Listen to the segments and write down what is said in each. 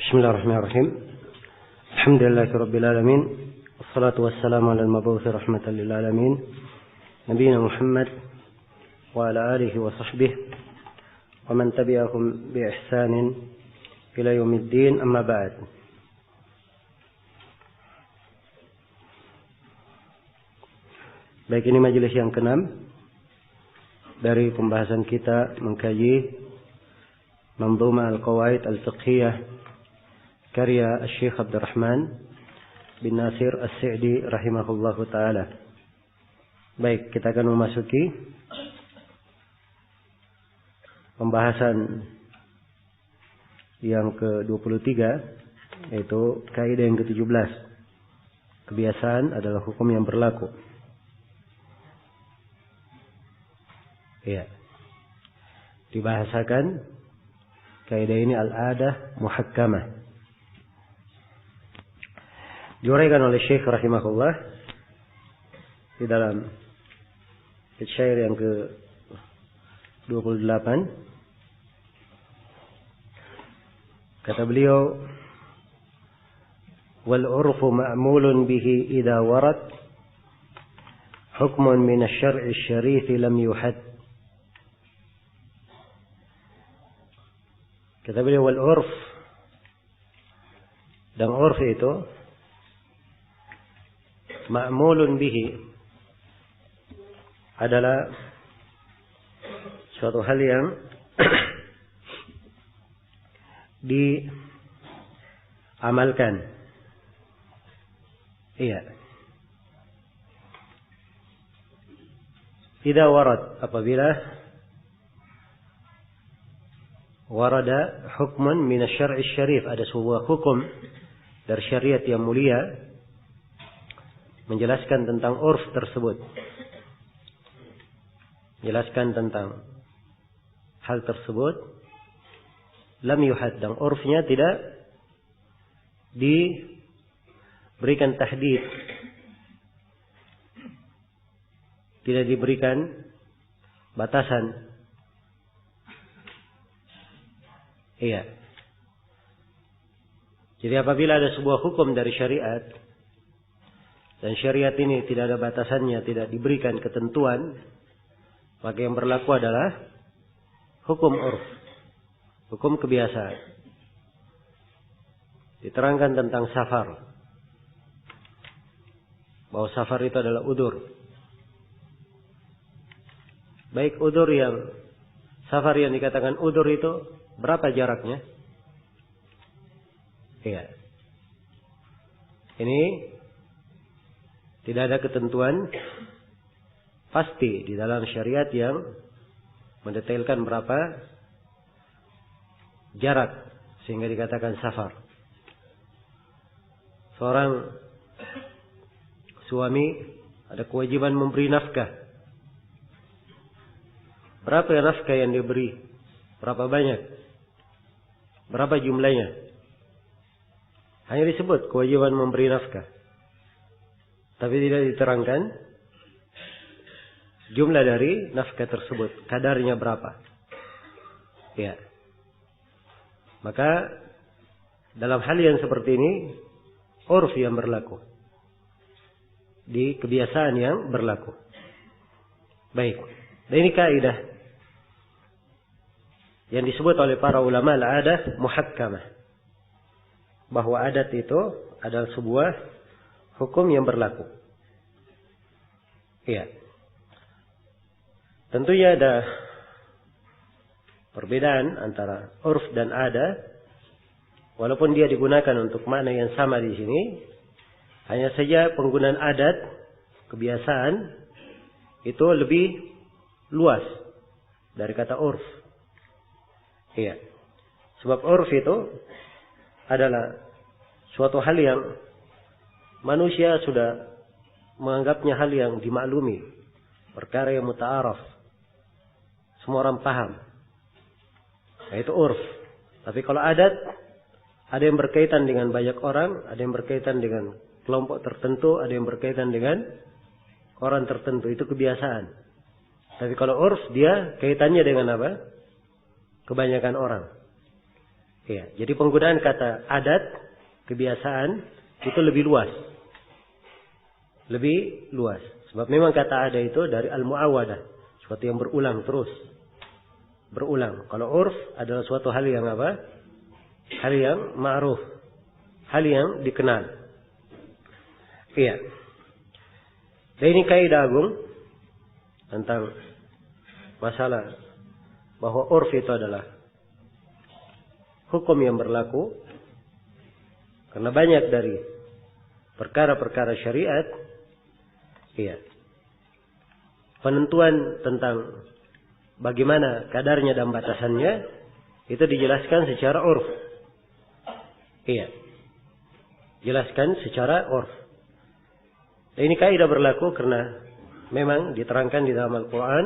Bismillahirrahmanirrahim. Alhamdulillahirabbil alamin. Wassalatu wassalamu ala al-mab'uts rahmatan lil alamin. Nabiyina Muhammad wa ala alihi wa sahbihi wa man tabi'ahum bi ihsanin ila yaumiddin, amma ba'd. Baik, ini majelis yang ke-6 dari pembahasan kita mengkaji Manzuma al-Qawaid al-Fiqhiyah karya Syekh Abdurrahman bin Nasir As-Sa'di rahimahullahu taala. Baik, kita akan memasuki pembahasan yang ke-23, yaitu kaidah yang ke-17. Kebiasaan adalah hukum yang berlaku. Ya. Dibahasakan kaidah ini al-adah muhakkamah. Diuraikan oleh Syekh rahimahullah di dalam syair yang ke-28. Kata beliau, wal urfu ma'mulun bihi idza warad hukmun min asy-syar'i asy-syarif lam yuhad. Kata beliau, wal urf, dan urf itu ma'mulun bihi adalah suatu hal yang diamalkan. Iya. Idza warad, apabila warada hukman min asy-syar'i asy-syarif, ada sebuah hukum dari syariat yang mulia menjelaskan tentang urf tersebut, menjelaskan tentang hal tersebut, lam yuhad, dan urfnya tidak diberikan tahdid, tidak diberikan batasan. Iya. Jadi apabila ada sebuah hukum dari syariat, dan syariat ini tidak ada batasannya, tidak diberikan ketentuan, maka yang berlaku adalah hukum urf, hukum kebiasaan. Diterangkan tentang safar, bahwa safar itu adalah udur. Baik udur yang safar yang dikatakan udur itu berapa jaraknya? Iya. Ini tidak ada ketentuan pasti di dalam syariat yang mendetailkan berapa jarak sehingga dikatakan safar. Seorang suami ada kewajiban memberi nafkah. Berapa nafkah yang diberi? Berapa banyak? Berapa jumlahnya? Hanya disebut kewajiban memberi nafkah, tapi tidak diterangkan jumlah dari nafkah tersebut, kadarnya berapa. Ya. Maka dalam hal yang seperti ini, urf yang berlaku, di kebiasaan yang berlaku. Baik. Dan ini kaidah yang disebut oleh para ulama al-adah muhakkamah, bahwa adat itu adalah sebuah hukum yang berlaku. Iya. Tentunya ada perbedaan antara urf dan adat, walaupun dia digunakan untuk makna yang sama di sini. Hanya saja penggunaan adat, kebiasaan, itu lebih luas dari kata urf. Iya. Sebab urf itu adalah suatu hal yang manusia sudah menganggapnya hal yang dimaklumi, perkara yang muta'araf, semua orang paham. Nah, itu urf. Tapi kalau adat, ada yang berkaitan dengan banyak orang, ada yang berkaitan dengan kelompok tertentu, ada yang berkaitan dengan orang tertentu. Itu kebiasaan. Tapi kalau urf, dia kaitannya dengan apa? Kebanyakan orang. Ya, jadi penggunaan kata adat, kebiasaan itu lebih luas. Lebih luas. Sebab memang kata adat itu dari al-mu'awadah, sesuatu yang berulang terus. Berulang. Kalau urf adalah suatu hal yang apa? Hal yang ma'ruf. Hal yang dikenal. Iya. Dan ini kaidah agung tentang masalah bahwa urf itu adalah hukum yang berlaku. Karena banyak dari perkara-perkara syariat, iya, penentuan tentang bagaimana kadarnya dan batasannya itu dijelaskan secara urf. Iya. Jelaskan secara urf. Dan ini kaidah berlaku karena memang diterangkan di dalam Al-Quran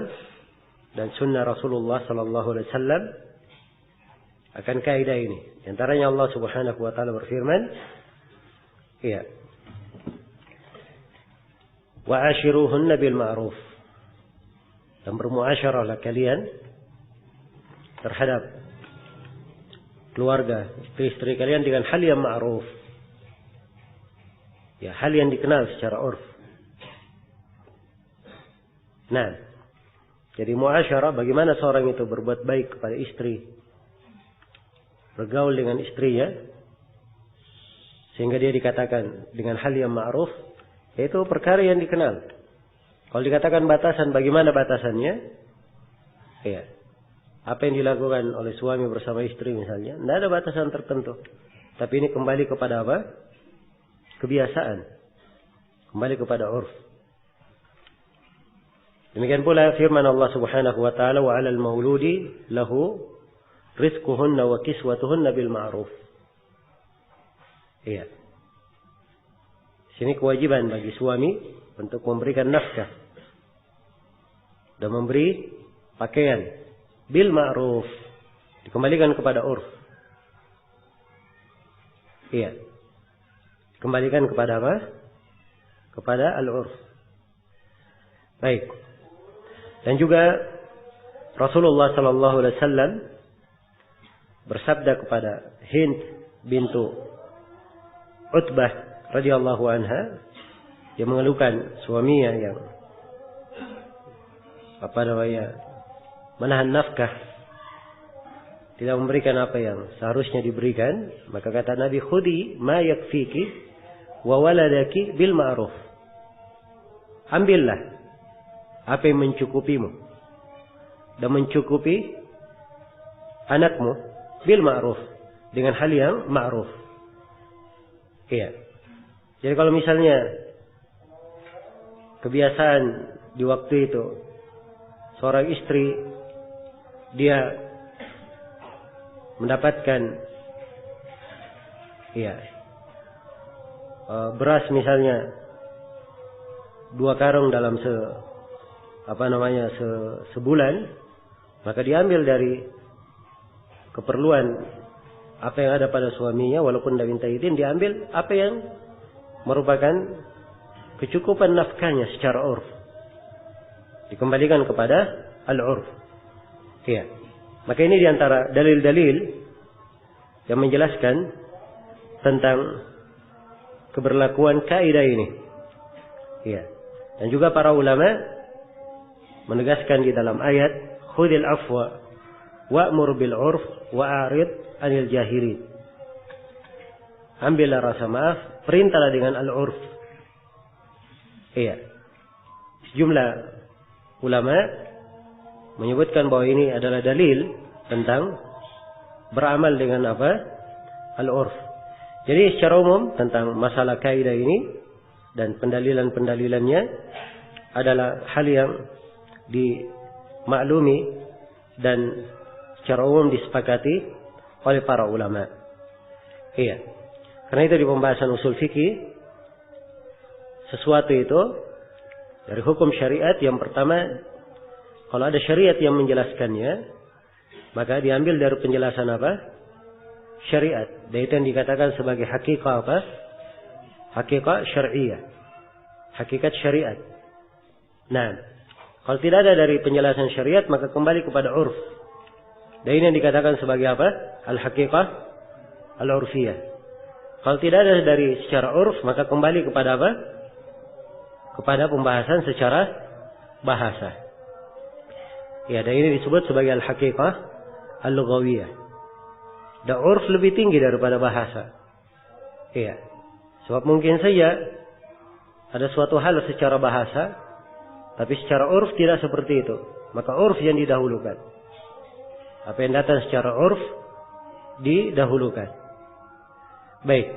dan sunnah Rasulullah sallallahu alaihi wasallam akan kaidah ini. Di antaranya Allah Subhanahu wa taala berfirman, iya. Wa ashiruhunna bil ma'ruf. Dan bermuasyarahlah kalian terhadap keluarga, istri kalian dengan hal yang ma'ruf. Ya, hal yang dikenal secara urf. Nah, jadi muasyarah bagaimana seorang itu berbuat baik kepada istri, bergaul dengan istrinya, sehingga dia dikatakan dengan hal yang ma'ruf, yaitu perkara yang dikenal. Kalau dikatakan batasan, bagaimana batasannya? Ya, apa yang dilakukan oleh suami bersama istri misalnya, tidak ada batasan tertentu. Tapi ini kembali kepada apa? Kebiasaan. Kembali kepada urf. Demikian pula firman Allah Subhanahu wa taala, wa 'alal mauludi lahu rizquhunna wa kiswatuhunna bil ma'ruf. Iya. Sini kewajiban bagi suami untuk memberikan nafkah dan memberi pakaian bil ma'ruf, dikembalikan kepada urf. Iya. Kembalikan kepada apa? Kepada al-urf. Baik. Dan juga Rasulullah sallallahu alaihi wasallam bersabda kepada Hind bintu Utbah radhiyallahu anha, dia mengeluhkan suaminya yang menahan nafkah, tidak memberikan apa yang seharusnya diberikan. Maka kata Nabi, khudi ma yakfiki wa waladaki bil ma'ruf. Ambillah apa yang mencukupimu dan mencukupi anakmu bil ma'ruf, dengan hal yang ma'ruf. Iya. Jadi kalau misalnya kebiasaan di waktu itu seorang istri dia mendapatkan beras misalnya 2 karung dalam sebulan, maka diambil dari keperluan apa yang ada pada suaminya, walaupun tidak minta izin, diambil apa yang merupakan kecukupan nafkahnya secara urf, dikembalikan kepada al-urf. Iya. Maka ini diantara dalil-dalil yang menjelaskan tentang keberlakuan kaidah ini. Iya. Dan juga para ulama menegaskan di dalam ayat, khudil afwa wa'mur bil urf wa'arid anil jahilin. Ambillah rasa maaf, perintahlah dengan al-urf. Iya. Sejumlah ulama menyebutkan bahwa ini adalah dalil tentang beramal dengan apa? Al-urf. Jadi secara umum tentang masalah kaidah ini dan pendalilan-pendalilannya adalah hal yang dimaklumi dan secara umum disepakati oleh para ulama. Iya. Karena itu di pembahasan usul fikih, sesuatu itu dari hukum syariat, yang pertama, kalau ada syariat yang menjelaskannya, maka diambil dari penjelasan apa? Syariat. Dan itu yang dikatakan sebagai hakikat apa? Hakikat syariah. Hakikat syariat. Nah, kalau tidak ada dari penjelasan syariat, maka kembali kepada urf. Dan ini yang dikatakan sebagai apa? Al-hakikat al-urfiyah. Kalau tidak ada dari secara urf, maka kembali kepada apa? Kepada pembahasan secara bahasa. Ya, dan ini disebut sebagai al-haqiqah al-lughawiyah. Dan urf lebih tinggi daripada bahasa. Iya. Sebab mungkin saja ada suatu hal secara bahasa, tapi secara urf tidak seperti itu. Maka urf yang didahulukan. Apa yang datang secara urf didahulukan. Baik.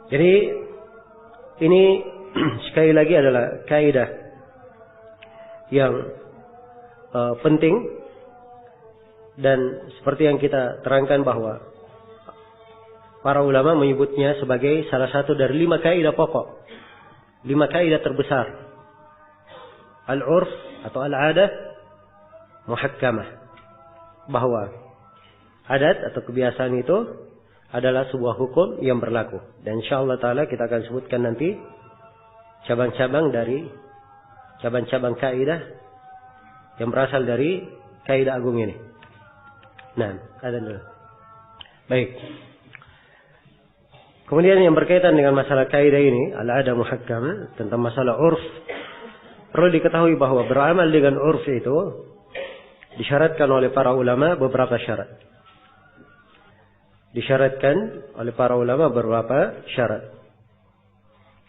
Jadi ini sekali lagi adalah kaidah yang penting, dan seperti yang kita terangkan bahwa para ulama menyebutnya sebagai salah satu dari 5 kaidah pokok, 5 kaidah terbesar. Al-urf atau al-adah muhakkamah, bahwa adat atau kebiasaan itu adalah sebuah hukum yang berlaku. Dan insyaallah taala kita akan sebutkan nanti cabang-cabang dari cabang-cabang kaidah yang berasal dari kaidah agung ini. Nah, ada dulu. Baik. Kemudian yang berkaitan dengan masalah kaidah ini, al-adah muhakkamah, tentang masalah urf, perlu diketahui bahwa beramal dengan urf itu disyaratkan oleh para ulama beberapa syarat. Disyaratkan oleh para ulama beberapa syarat.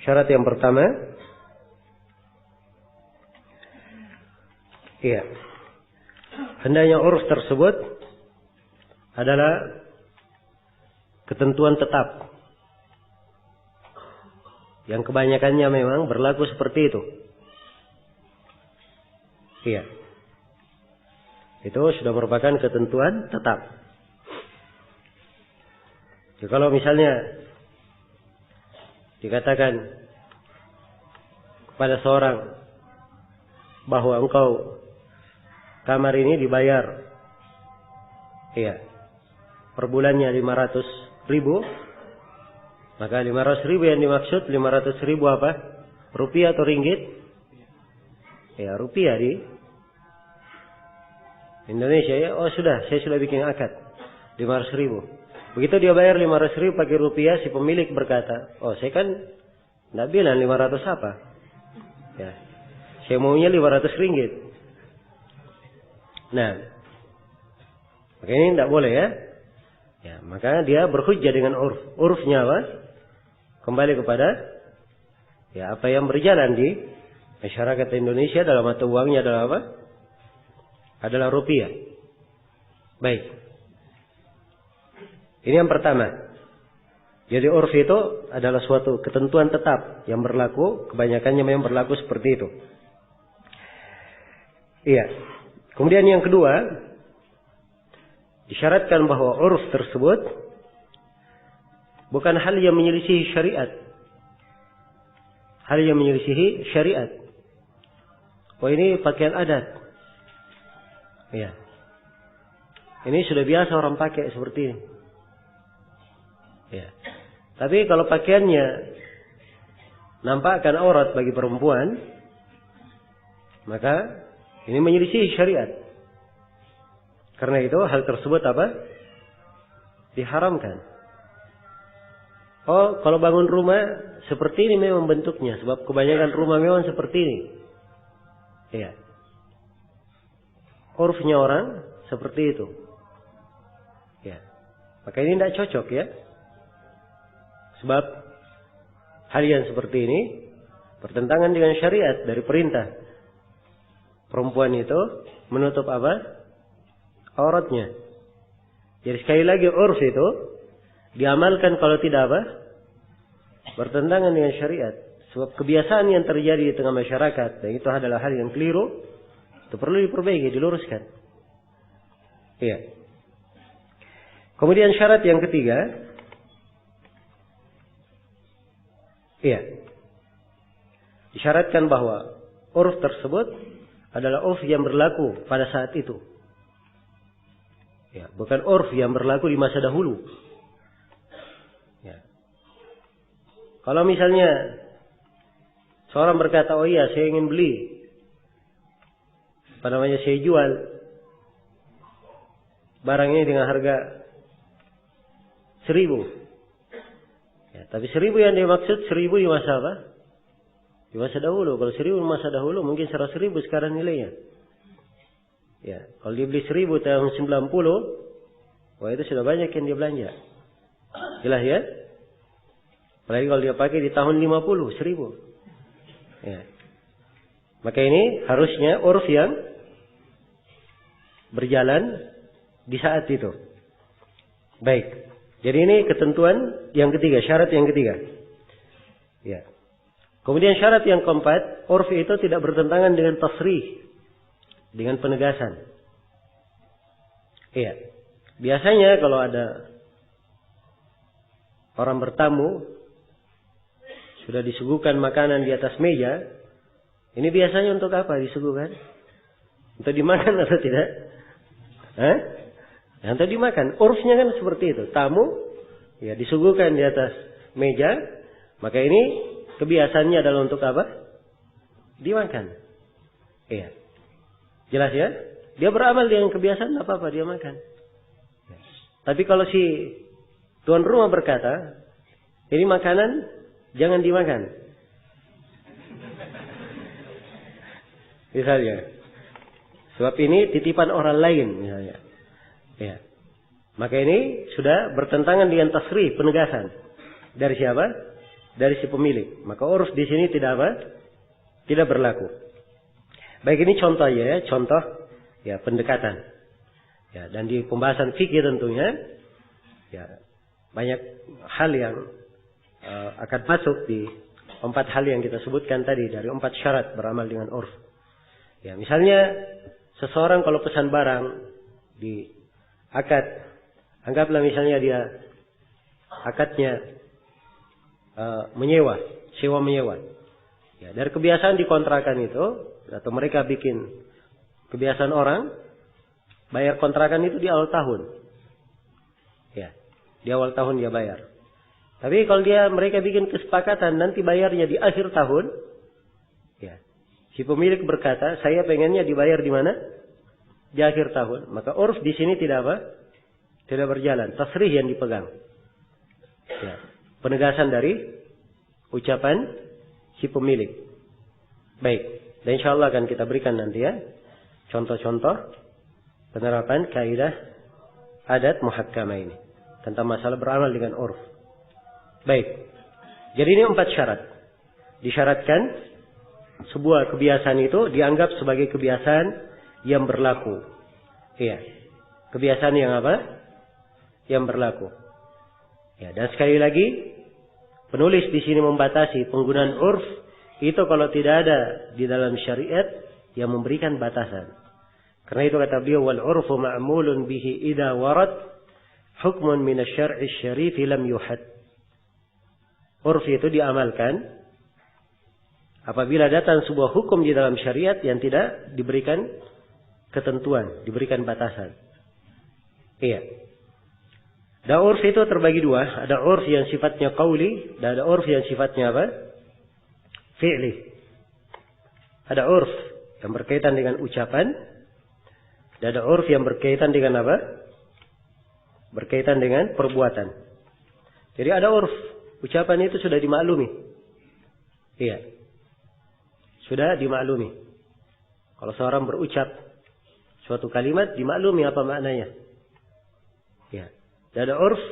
Syarat yang pertama, iya, hendaknya urf tersebut adalah ketentuan tetap, yang kebanyakannya memang berlaku seperti itu. Iya. Itu sudah merupakan ketentuan tetap. Jadi kalau misalnya dikatakan kepada seorang bahwa engkau kamar ini dibayar, iya, per bulannya 500.000, maka 500.000 yang dimaksud 500.000 apa? Rupiah atau ringgit? Ya, rupiah di Indonesia ya. Oh sudah, saya sudah bikin akad 500.000. Begitu dia bayar 500.000 pakai rupiah, si pemilik berkata, oh saya kan tidak bilang 500 apa? Ya, saya maunya 500 ringgit. Nah, maka ini tidak boleh ya. Ya, maka dia berhujjah dengan urf. Urfnya apa? Kembali kepada ya apa yang berjalan di masyarakat Indonesia dalam mata uangnya adalah apa? Adalah rupiah. Baik. Ini yang pertama. Jadi urf itu adalah suatu ketentuan tetap yang berlaku, kebanyakannya memang berlaku seperti itu. Iya. Kemudian yang kedua, disyaratkan bahwa urf tersebut bukan hal yang menyelisihi syariat. Hal yang menyelisihi syariat. Oh ini pakaian adat. Ya. Ini sudah biasa orang pakai seperti ini. Ya. Tapi kalau pakaiannya nampakkan aurat bagi perempuan, maka ini menyelisih syariat. Karena itu hal tersebut apa? Diharamkan. Oh, kalau bangun rumah seperti ini memang bentuknya, sebab kebanyakan rumah memang seperti ini. Ya. Urfnya orang seperti itu. Ya. Maka ini tidak cocok ya. Sebab hal yang seperti ini bertentangan dengan syariat dari perintah. Perempuan itu menutup apa? Auratnya. Jadi sekali lagi urf itu diamalkan kalau tidak apa? Bertentangan dengan syariat. Sebab kebiasaan yang terjadi di tengah masyarakat, dan itu adalah hal yang keliru, itu perlu diperbaiki, diluruskan. Iya. Kemudian syarat yang ketiga, iya, disyaratkan bahwa urf tersebut adalah urf yang berlaku pada saat itu. Ya, bukan urf yang berlaku di masa dahulu. Ya. Kalau misalnya seorang berkata, oh iya saya ingin beli, saya jual barang ini dengan harga 1.000. Ya, tapi 1.000 yang dimaksud 1.000 di masa apa? Di masa dahulu. Kalau 1.000 masa dahulu mungkin 100.000 sekarang nilainya. Ya, kalau dia beli 1.000 tahun 90, wah itu sudah banyak yang dia belanja. Jelas ya? Apalagi kalau dia pakai di tahun 50, 1.000. Ya. Maka ini harusnya urf yang berjalan di saat itu. Baik. Jadi ini ketentuan yang ketiga, syarat yang ketiga. Ya. Kemudian syarat yang keempat, urf itu tidak bertentangan dengan tasrih, dengan penegasan. Iya. Biasanya kalau ada orang bertamu, sudah disuguhkan makanan di atas meja, ini biasanya untuk apa disuguhkan? Untuk dimakan atau tidak? Untuk dimakan. Urfnya kan seperti itu. Tamu, ya disuguhkan di atas meja, maka ini kebiasaannya adalah untuk apa? Dimakan. Iya. Jelas ya? Dia beramal dengan kebiasaan, tidak apa-apa dia makan. Ya. Tapi kalau si tuan rumah berkata, ini makanan jangan dimakan. Misalnya. Sebab ini titipan orang lain misalnya. Ya. Maka ini sudah bertentangan dengan tasrih, penegasan. Dari siapa? Dari si pemilik. Maka urf di sini tidak apa? Tidak berlaku. Baik, ini contoh ya, contoh ya pendekatan. Ya, dan di pembahasan fikih tentunya ya banyak hal yang akan masuk di 4 hal yang kita sebutkan tadi, dari 4 syarat beramal dengan urf. Ya, misalnya seseorang kalau pesan barang di akad, anggaplah misalnya dia akadnya menyewa, sewa menyewa. Ya, dari kebiasaan di kontrakan itu, atau mereka bikin kebiasaan orang, bayar kontrakan itu di awal tahun. Ya, di awal tahun dia bayar. Tapi kalau mereka bikin kesepakatan nanti bayarnya di akhir tahun, ya, si pemilik berkata, saya pengennya dibayar di mana? Di akhir tahun. Maka urf di sini tidak apa? Tidak berjalan. Tasrih yang dipegang. Ya, penegasan dari ucapan si pemilik. Baik. Dan insyaAllah akan kita berikan nanti ya contoh-contoh penerapan kaidah adat muhakkamah ini tentang masalah beramal dengan urf. Baik. Jadi ini 4 syarat. Disyaratkan sebuah kebiasaan itu dianggap sebagai kebiasaan yang berlaku. Iya. Kebiasaan yang apa? Yang berlaku. Ya, dan sekali lagi penulis di sini membatasi penggunaan urf itu kalau tidak ada di dalam syariat yang memberikan batasan. Karena itu kata beliau, wal urfu ma'mulun bihi idza warad hukmun min asy-syar'i asy-syarif lam yuhad. Urf itu diamalkan apabila datang sebuah hukum di dalam syariat yang tidak diberikan ketentuan, diberikan batasan. Iya. Dan urf itu terbagi 2. Ada urf yang sifatnya qauli dan ada urf yang sifatnya apa? Fi'li. Ada urf yang berkaitan dengan ucapan dan ada urf yang berkaitan dengan apa? Berkaitan dengan perbuatan. Jadi ada urf, ucapan itu sudah dimaklumi. Iya. Sudah dimaklumi. Kalau seorang berucap suatu kalimat dimaklumi apa maknanya. Ya. Dan ada urf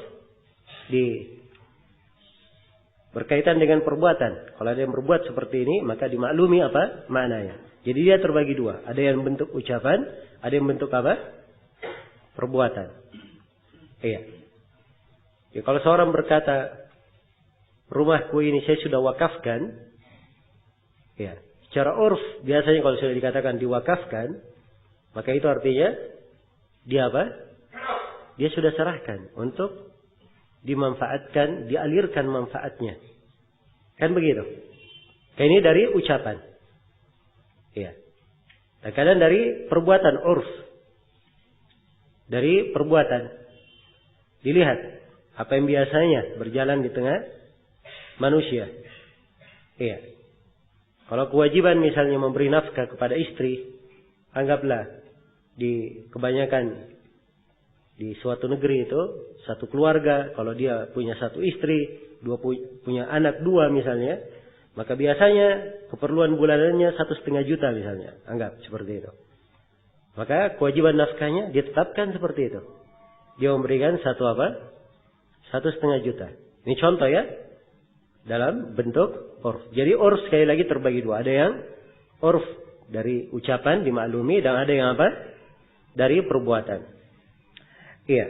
berkaitan dengan perbuatan. Kalau ada yang berbuat seperti ini, maka dimaklumi apa maknanya. Jadi dia terbagi 2. Ada yang bentuk ucapan, ada yang bentuk apa? Perbuatan. Iya. Ya, kalau seorang berkata, rumahku ini saya sudah wakafkan, ya, secara urf biasanya kalau sudah dikatakan diwakafkan, maka itu artinya dia apa? Dia sudah serahkan untuk dimanfaatkan, dialirkan manfaatnya. Kan begitu. Ini dari ucapan. Ya. Kadang dari perbuatan urf. Dari perbuatan. Dilihat apa yang biasanya berjalan di tengah manusia. Iya. Kalau kewajiban misalnya memberi nafkah kepada istri, anggaplah di kebanyakan di suatu negeri itu, satu keluarga, kalau dia punya satu istri, punya anak 2 misalnya, maka biasanya keperluan bulanannya 1,5 juta misalnya, anggap seperti itu. Maka kewajiban nafkahnya ditetapkan seperti itu. Dia memberikan 1,5 juta. Ini contoh ya, dalam bentuk urf. Jadi urf sekali lagi terbagi 2. Ada yang urf dari ucapan dimaklumi, dan ada yang apa? Dari perbuatan. Iya.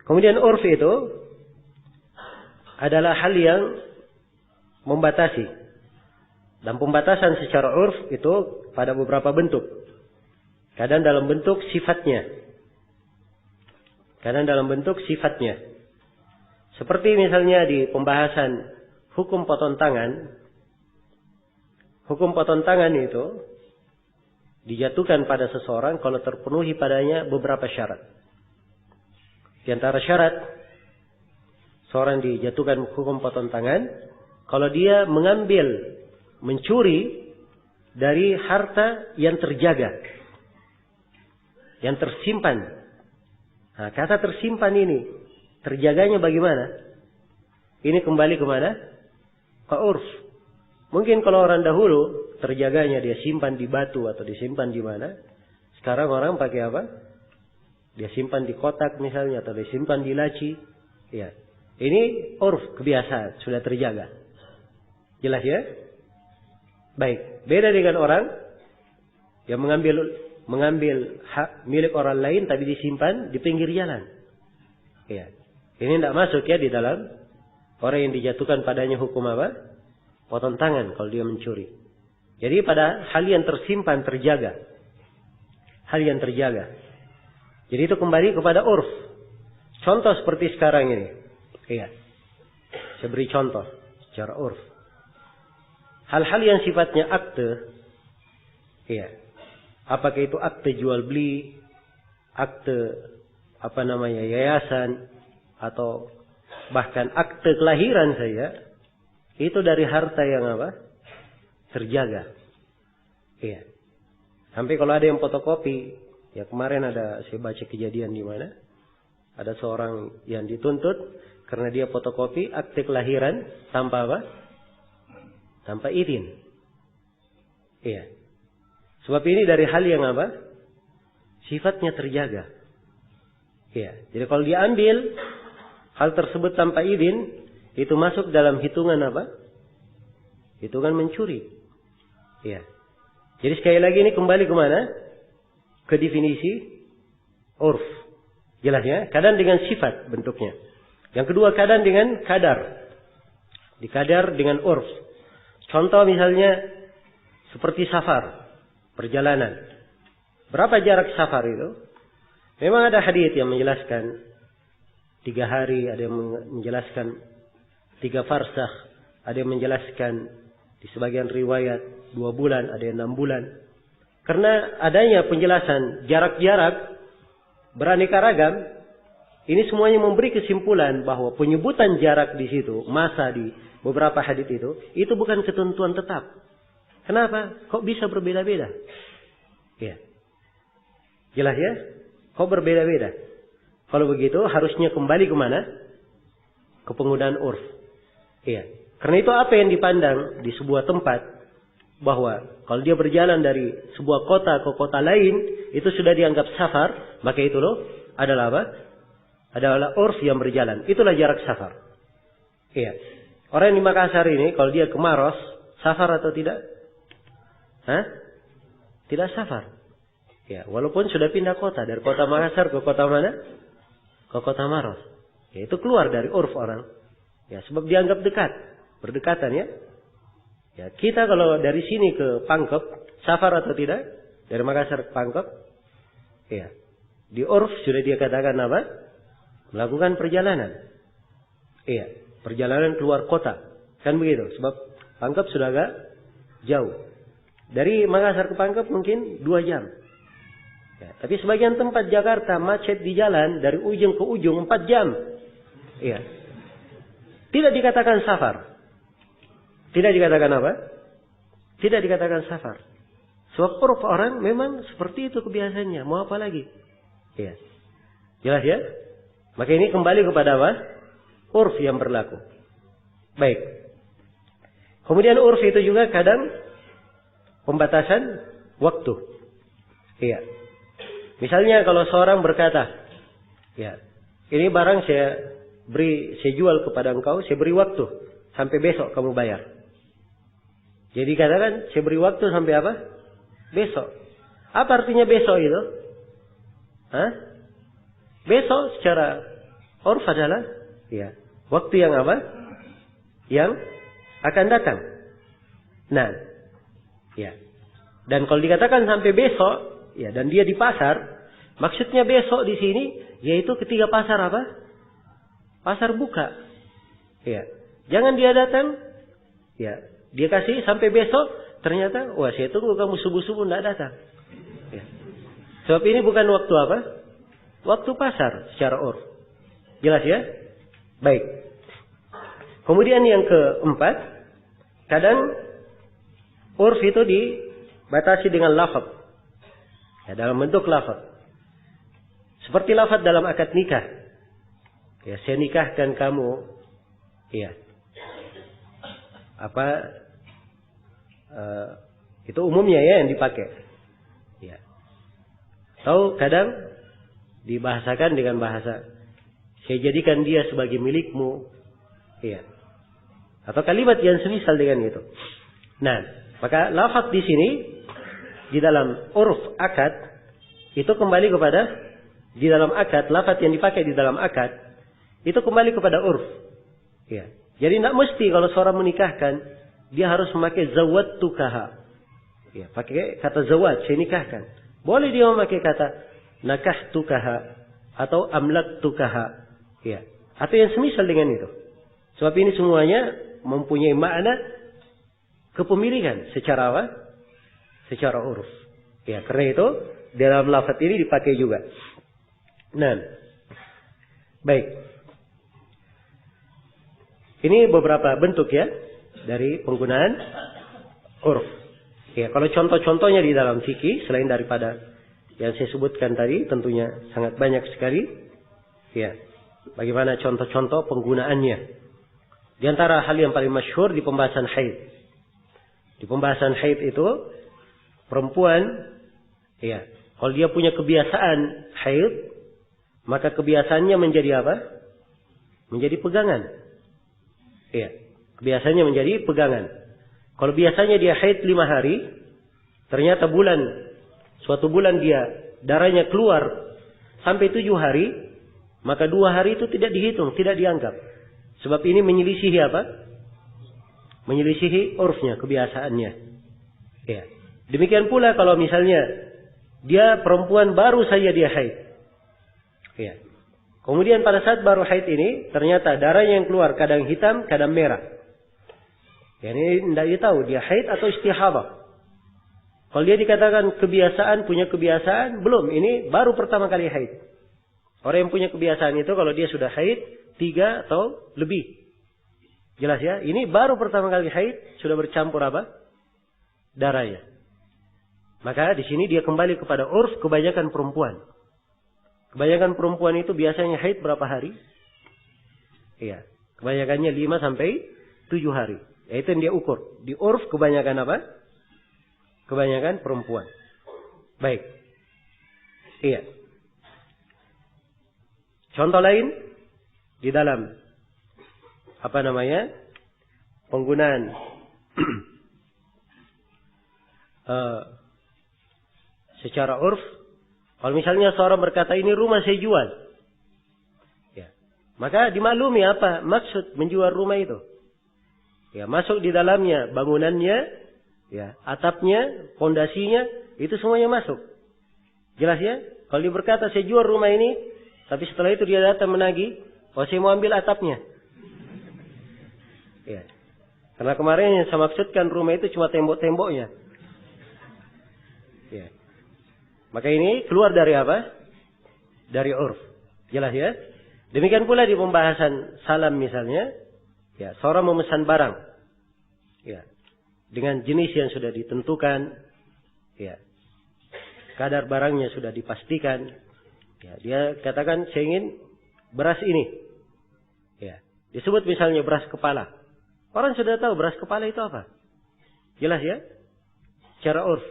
Kemudian urf itu adalah hal yang membatasi. Dan pembatasan secara urf itu pada beberapa bentuk. Kadang dalam bentuk sifatnya. Seperti misalnya di pembahasan hukum potong tangan. Hukum potong tangan itu dijatuhkan pada seseorang kalau terpenuhi padanya beberapa syarat. Di antara syarat seorang dijatuhkan hukum potong tangan kalau dia mencuri dari harta yang terjaga, yang tersimpan. Nah, kata tersimpan ini, terjaganya bagaimana? Ini kembali kemana? Ke urf. Mungkin kalau orang dahulu terjaganya dia simpan di batu atau disimpan di mana. Sekarang orang pakai apa? Dia simpan di kotak misalnya atau disimpan di laci. Ya. Ini urf, kebiasaan, sudah terjaga. Jelas ya? Baik. Beda dengan orang yang mengambil hak milik orang lain tapi disimpan di pinggir jalan. Ya. Ini tidak masuk ya di dalam orang yang dijatuhkan padanya hukum apa? Potong tangan kalau dia mencuri. Jadi pada hal yang tersimpan, terjaga. Hal yang terjaga. Jadi itu kembali kepada urf. Contoh seperti sekarang ini. Iya. Saya beri contoh secara urf. Hal-hal yang sifatnya akte. Iya. Apakah itu akte jual beli, akte yayasan, atau bahkan akte kelahiran saya, itu dari harta yang apa? Terjaga. Iya. Sampai kalau ada yang fotokopi, ya kemarin saya baca kejadian di mana ada seorang yang dituntut karena dia fotokopi akte kelahiran tanpa apa? Tanpa izin. Iya. Sebab ini dari hal yang apa? Sifatnya terjaga. Iya. Jadi kalau diambil hal tersebut tanpa izin, itu masuk dalam hitungan apa? Hitungan mencuri. Iya. Jadi sekali lagi ini kembali kemana? Ke definisi urf. Jelas ya? Kadang dengan sifat bentuknya. Yang kedua kadang dengan kadar. Dikadar dengan urf. Contoh misalnya seperti safar, perjalanan. Berapa jarak safar itu? Memang ada hadits yang menjelaskan 3 hari, ada yang menjelaskan 3 farsakh, ada yang menjelaskan di sebagian riwayat 2 bulan, ada yang 6 bulan. Karena adanya penjelasan jarak-jarak beraneka ragam, ini semuanya memberi kesimpulan bahwa penyebutan jarak di situ, masa di beberapa hadits itu bukan ketentuan tetap. Kenapa? Kok bisa berbeda-beda? Ya. Jelas ya? Kok berbeda-beda? Kalau begitu harusnya kembali kemana? Ke penggunaan urf. Iya. Karena itu apa yang dipandang di sebuah tempat, bahwa kalau dia berjalan dari sebuah kota ke kota lain, itu sudah dianggap safar, maka itu adalah apa? Adalah urf yang berjalan. Itulah jarak safar. Iya. Orang yang di Makassar ini, kalau dia ke Maros, safar atau tidak? Hah? Tidak safar. Ya, walaupun sudah pindah kota, dari kota Makassar ke kota mana? Ke kota Maros. Ya, itu keluar dari urf orang. Ya, sebab dianggap dekat. Berdekatan ya. Ya, kita kalau dari sini ke Pangkep, safar atau tidak? Dari Makassar ke Pangkep? Ya. Di urf sudah dia katakan apa? Melakukan perjalanan. Iya. Perjalanan keluar kota. Kan begitu. Sebab Pangkep sudah agak jauh. Dari Makassar ke Pangkep mungkin 2 jam. Ya, tapi sebagian tempat Jakarta macet di jalan dari ujung ke ujung 4 jam. Iya. Tidak dikatakan safar. Tidak dikatakan apa? Tidak dikatakan safar. Sebab uruf orang memang seperti itu kebiasaannya. Mau apa lagi? Iya. Jelas ya? Maka ini kembali kepada apa? Urf yang berlaku. Baik. Kemudian urf itu juga kadang pembatasan waktu. Iya. Misalnya kalau seorang berkata, ya, ini barang saya jual kepada engkau, saya beri waktu sampai besok kamu bayar. Jadi katakan saya beri waktu sampai apa? Besok. Apa artinya besok itu? Hah? Besok secara urf adalah ya, waktu yang apa? Yang akan datang. Nah, ya. Dan kalau dikatakan sampai besok, ya, dan dia di pasar, maksudnya besok di sini yaitu ketika pasar apa? Pasar buka. Ya. Jangan dia datang, ya, dia kasih sampai besok, ternyata wah saya tunggu kamu subuh-subuh enggak datang. Ya. Sebab ini bukan waktu apa? Waktu pasar secara urf. Jelas ya? Baik. Kemudian yang keempat, kadang urf itu dibatasi dengan lafaz. Ya, dalam bentuk lafaz. Seperti lafaz dalam akad nikah. Ya, saya nikahkan kamu. Iya. Itu umumnya ya yang dipakai. Ya. Atau kadang dibahasakan dengan bahasa saya jadikan dia sebagai milikmu. Iya. Atau kalimat yang semisal dengan itu. Nah, maka lafaz di sini di dalam urf akad itu kembali kepada di dalam akad, lafaz yang dipakai di dalam akad itu kembali kepada urf. Iya. Jadi tidak mesti kalau seorang menikahkan dia harus memakai zawwattukaha. Ya, pakai kata zawat, saya nikahkan. Boleh dia memakai kata nakahtukaha atau amlaktukaha. Ya, atau yang semisal dengan itu. Sebab ini semuanya mempunyai makna kepemilikan secara apa? Secara uruf. Ya, karena itu dalam lafaz ini dipakai juga. Nah, baik. Ini beberapa bentuk ya dari penggunaan uruf. Ya, kalau contoh-contohnya di dalam fikih selain daripada yang saya sebutkan tadi tentunya sangat banyak sekali. Ya, bagaimana contoh-contoh penggunaannya? Di antara hal yang paling masyhur di pembahasan haid. Di pembahasan haid itu perempuan, ya, kalau dia punya kebiasaan haid, maka kebiasaannya menjadi apa? Menjadi pegangan. Ya, kebiasaannya menjadi pegangan. Kalau biasanya dia haid 5 hari, ternyata suatu bulan dia darahnya keluar sampai 7 hari, maka 2 hari itu tidak dihitung, tidak dianggap. Sebab ini menyelisihi apa? Menyelisihi urfnya, kebiasaannya. Ya. Demikian pula kalau misalnya dia perempuan baru saja dia haid. Ya. Kemudian pada saat baru haid ini, ternyata darah yang keluar kadang hitam, kadang merah. Ya, ini tidak ditahu dia haid atau istihadah. Kalau dia dikatakan kebiasaan, punya kebiasaan, belum. Ini baru pertama kali haid. Orang yang punya kebiasaan itu kalau dia sudah haid 3 atau lebih. Jelas ya? Ini baru pertama kali haid, sudah bercampur apa? Darahnya. Maka di sini dia kembali kepada urf kebanyakan perempuan. Kebanyakan perempuan itu biasanya haid berapa hari? Iya. Kebanyakannya 5 sampai 7 hari. Itu yang dia ukur. Di urf kebanyakan apa? Kebanyakan perempuan. Baik. Iya. Contoh lain di dalam penggunaan secara urf. Kalau misalnya seorang berkata ini rumah saya jual, ya, maka dimaklumi apa maksud menjual rumah itu. Ya, masuk di dalamnya bangunannya, ya, atapnya, pondasinya, itu semuanya masuk. Jelas ya? Kalau dia berkata saya jual rumah ini, tapi setelah itu dia datang menagih, oh saya mau ambil atapnya. Ya. Karena kemarin yang saya maksudkan rumah itu cuma tembok-temboknya. Ya. Maka ini keluar dari apa? Dari urf. Jelas ya? Demikian pula di pembahasan salam misalnya. Ya, seorang memesan barang. Ya. Dengan jenis yang sudah ditentukan. Ya. Kadar barangnya sudah dipastikan. Ya, dia katakan saya ingin beras ini. Ya, disebut misalnya beras kepala. Orang sudah tahu beras kepala itu apa. Jelas ya? Secara urf.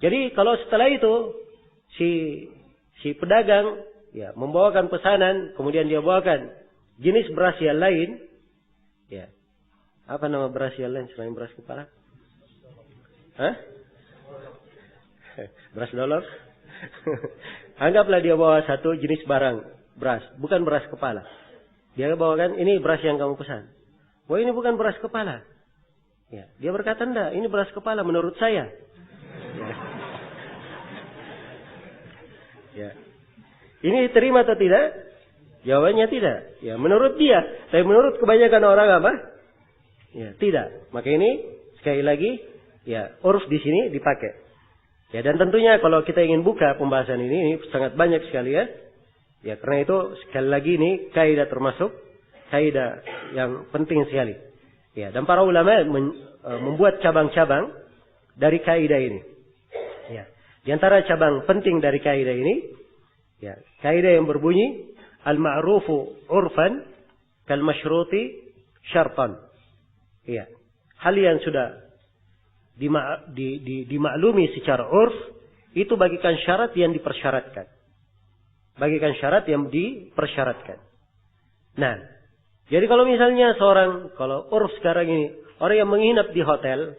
Jadi kalau setelah itu si pedagang ya membawakan pesanan, kemudian dia bawakan jenis beras yang lain. Ya. Apa nama beras yang lain selain beras kepala? Hah? Beras dollar? Anggaplah dia bawa satu jenis barang beras, bukan beras kepala. Dia bawakan ini beras yang kamu pesan. Wah, ini bukan beras kepala. Ya, dia berkata enggak, ini beras kepala menurut saya. Ya. Ya. Ini terima atau tidak? Jawabannya tidak. Ya, menurut dia, tapi menurut kebanyakan orang apa? Ya, tidak. Maka ini sekali lagi, ya, urf di sini dipakai. Ya, dan tentunya kalau kita ingin buka pembahasan ini sangat banyak sekali ya. Ya, karena itu sekali lagi ini kaidah termasuk kaidah yang penting sekali. Ya, dan para ulama membuat cabang-cabang dari kaidah ini. Ya, di antara cabang penting dari kaidah ini, ya, kaidah yang berbunyi al-ma'rufu urfan kal masyruti syartan. Ya, hal yang sudah dimaklumi secara urf itu bagikan syarat yang dipersyaratkan. Bagikan syarat yang dipersyaratkan. Nah, jadi kalau misalnya kalau urf sekarang ini orang yang menginap di hotel,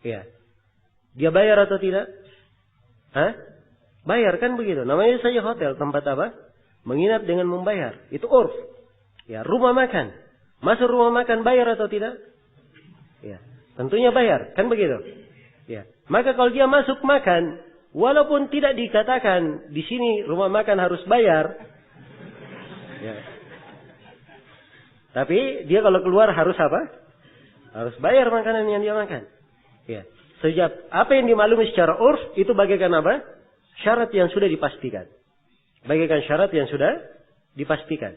ya, dia bayar atau tidak? Hah? Bayar kan begitu. Namanya saja hotel, tempat apa? Menginap dengan membayar. Itu urf. Ya, rumah makan. Masuk rumah makan bayar atau tidak? Ya. Tentunya bayar, kan begitu? Ya. Maka kalau dia masuk makan, walaupun tidak dikatakan di sini rumah makan harus bayar, ya. Tapi dia kalau keluar harus apa? Harus bayar makanan yang dia makan. Ya. Sejak apa yang dimaklumi secara urf itu bagaikan apa? Syarat yang sudah dipastikan. Bagaikan syarat yang sudah dipastikan.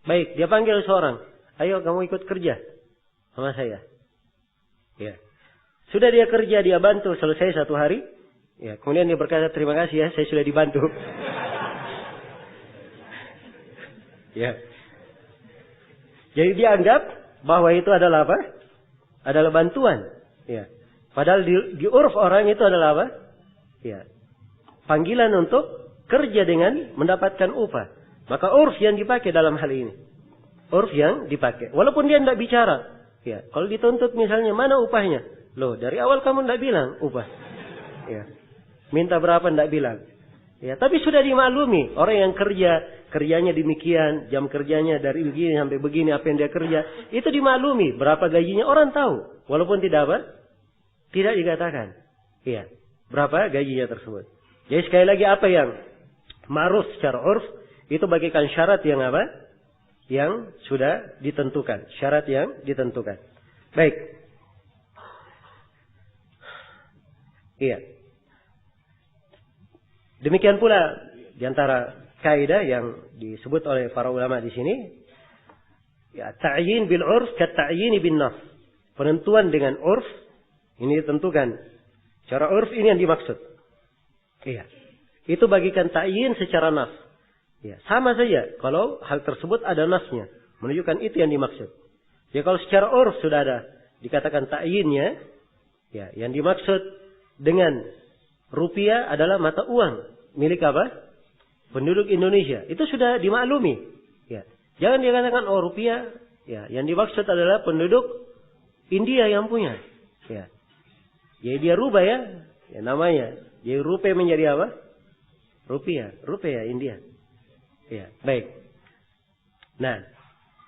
Baik, dia panggil seorang, ayo kamu ikut kerja sama saya. Ya. Sudah dia kerja, dia bantu selesai satu hari. Ya, kemudian dia berkata terima kasih ya, saya sudah dibantu. Ya. Jadi dia anggap bahwa itu adalah apa? Adalah bantuan. Ya. Padahal di urf orang itu adalah apa? Ya. Panggilan untuk kerja dengan mendapatkan upah. Maka urf yang dipakai dalam hal ini. Urf yang dipakai. Walaupun dia tidak bicara. Ya, kalau dituntut misalnya mana upahnya? Loh, dari awal kamu tidak bilang upah. Ya. Minta berapa tidak bilang. Ya, tapi sudah dimaklumi orang yang kerjanya demikian, jam kerjanya dari begini sampai begini apa yang dia kerja, itu dimaklumi berapa gajinya orang tahu, walaupun tidak apa? Tidak dikatakan. Iya, berapa gajinya tersebut. Jadi sekali lagi apa yang ma'ruf secara urf itu bagikan syarat yang apa? Yang sudah ditentukan. Syarat yang ditentukan. Baik. Iya. Demikian pula di antara kaidah yang disebut oleh para ulama di sini, ya, ta'yin bil urf ka ta'yin bin nas. Penentuan dengan urf ini ditentukan. Cara urf ini yang dimaksud. Iya. Itu bagikan ta'yin secara nas. Ya, sama saja kalau hal tersebut ada nasnya, menunjukkan itu yang dimaksud. Ya, kalau secara urf sudah ada dikatakan ta'yinnya, ya, yang dimaksud dengan rupiah adalah mata uang milik apa? Penduduk Indonesia. Itu sudah dimaklumi. Ya, jangan dikatakan oh rupiah, ya, yang dimaksud adalah penduduk India yang punya. Ya, jadi dia rubah ya, namanya. Jadi rupiah menjadi apa? Rupiah India. Ya, baik. Nah,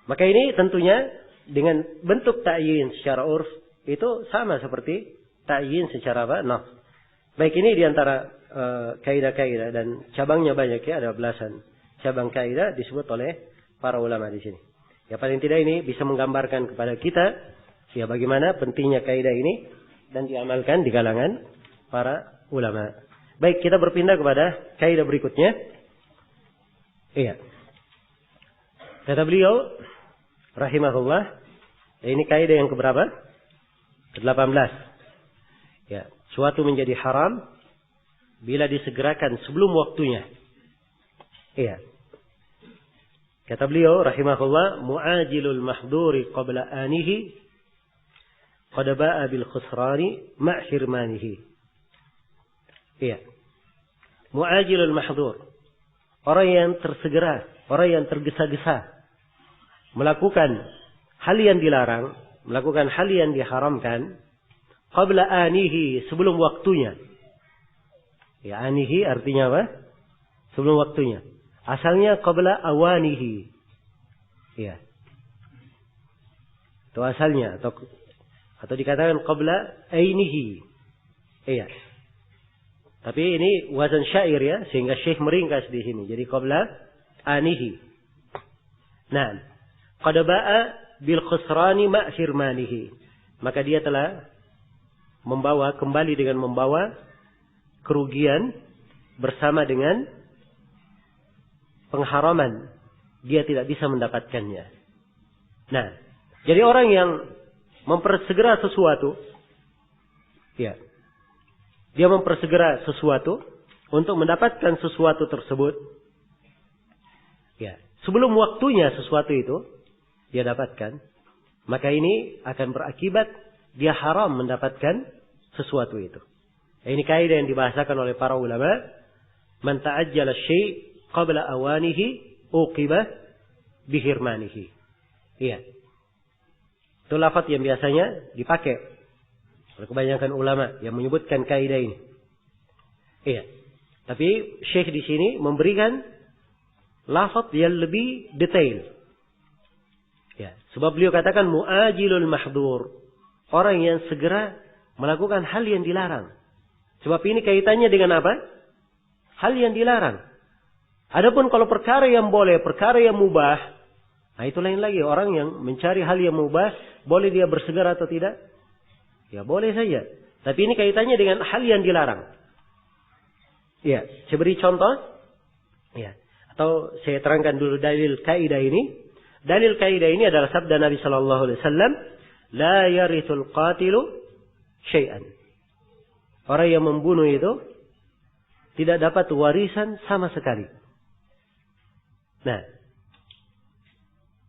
maka ini tentunya dengan bentuk ta'yin secara urf itu sama seperti ta'yin secara apa? Nas. Baik, ini diantara kaidah-kaidah dan cabangnya banyak ya, ada belasan cabang kaidah disebut oleh para ulama di sini. Ya, paling tidak ini bisa menggambarkan kepada kita ya bagaimana pentingnya kaidah ini dan diamalkan di kalangan para ulama. Baik, kita berpindah kepada kaidah berikutnya. Iya. Kata beliau rahimahullah, ini kaidah yang keberapa? Ke-18. Ya, suatu menjadi haram bila disegerakan sebelum waktunya. Iya. Kata beliau rahimahullah, mu'ajilul mahduri qabla anihi qad ba'a bil khusrani ma' hirmanihi. Iya. Mu'ajilul mahdur. Orang yang tersegera, orang yang tergesa-gesa melakukan hal yang dilarang, melakukan hal yang diharamkan qabla anihi, sebelum waktunya. Ya, anihi artinya apa? Sebelum waktunya. Asalnya qabla awanihi. Ya. Itu asalnya atau dikatakan qabla ainihi. Iya. Tapi ini wazan syair ya, sehingga Syekh meringkas di sini. Jadi qabla anihi. Nah, qad ba'a bil khusrani ma' firmanihi. Maka dia telah kembali dengan membawa kerugian bersama dengan pengharaman. Dia tidak bisa mendapatkannya. Nah, jadi orang yang mempersegera sesuatu, ya, dia mempersegera sesuatu untuk mendapatkan sesuatu tersebut, ya, sebelum waktunya sesuatu itu dia dapatkan, maka ini akan berakibat dia haram mendapatkan sesuatu itu. Ini kaidah yang dibahasakan oleh para ulama, man ta'ajjala syai' qabla awanihi uqiba bihirmanihi. Iya. Itu lafaz yang biasanya dipakai oleh kebanyakan ulama yang menyebutkan kaidah ini. Iya. Tapi Syekh di sini memberikan lafaz yang lebih detail. Ya, sebab beliau katakan mu'ajilul mahdur, orang yang segera melakukan hal yang dilarang. Sebab ini kaitannya dengan apa? Hal yang dilarang. Adapun kalau perkara yang boleh, perkara yang mubah, nah itu lain lagi. Orang yang mencari hal yang mubah, boleh dia bersegera atau tidak? Ya boleh saja. Tapi ini kaitannya dengan hal yang dilarang. Ya, saya beri contoh. Ya, atau saya terangkan dulu dalil kaidah ini. Dalil kaidah ini adalah sabda Nabi Sallallahu Alaihi Wasallam, la yarithul qatilu syai'an. Orang yang membunuh itu tidak dapat warisan sama sekali. Nah,